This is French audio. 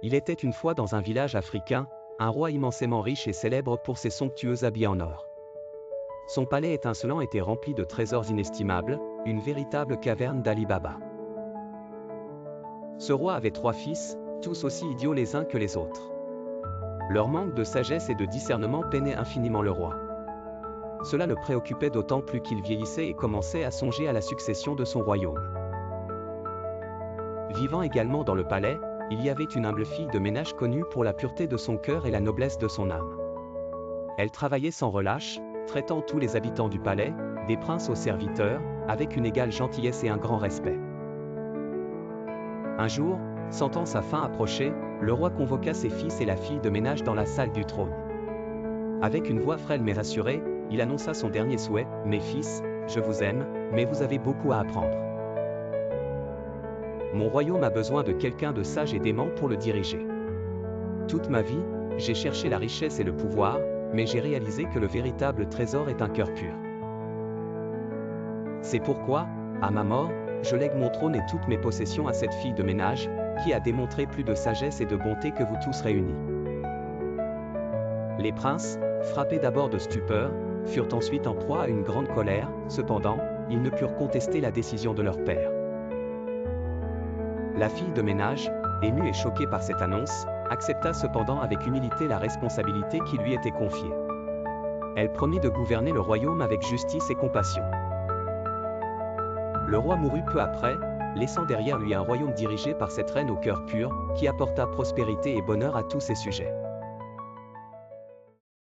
Il était une fois dans un village africain, un roi immensément riche et célèbre pour ses somptueux habits en or. Son palais étincelant était rempli de trésors inestimables, une véritable caverne d'Ali Baba. Ce roi avait 3 fils, tous aussi idiots les uns que les autres. Leur manque de sagesse et de discernement peinait infiniment le roi. Cela le préoccupait d'autant plus qu'il vieillissait et commençait à songer à la succession de son royaume. Vivant également dans le palais, il y avait une humble fille de ménage connue pour la pureté de son cœur et la noblesse de son âme. Elle travaillait sans relâche, traitant tous les habitants du palais, des princes aux serviteurs, avec une égale gentillesse et un grand respect. Un jour, sentant sa fin approcher, le roi convoqua ses fils et la fille de ménage dans la salle du trône. Avec une voix frêle mais rassurée, il annonça son dernier souhait: « Mes fils, je vous aime, mais vous avez beaucoup à apprendre. Mon royaume a besoin de quelqu'un de sage et d'aimant pour le diriger. Toute ma vie, j'ai cherché la richesse et le pouvoir, mais j'ai réalisé que le véritable trésor est un cœur pur. C'est pourquoi, à ma mort, je lègue mon trône et toutes mes possessions à cette fille de ménage, qui a démontré plus de sagesse et de bonté que vous tous réunis. » Les princes, frappés d'abord de stupeur, furent ensuite en proie à une grande colère. Cependant, ils ne purent contester la décision de leur père. La fille de ménage, émue et choquée par cette annonce, accepta cependant avec humilité la responsabilité qui lui était confiée. Elle promit de gouverner le royaume avec justice et compassion. Le roi mourut peu après, laissant derrière lui un royaume dirigé par cette reine au cœur pur, qui apporta prospérité et bonheur à tous ses sujets.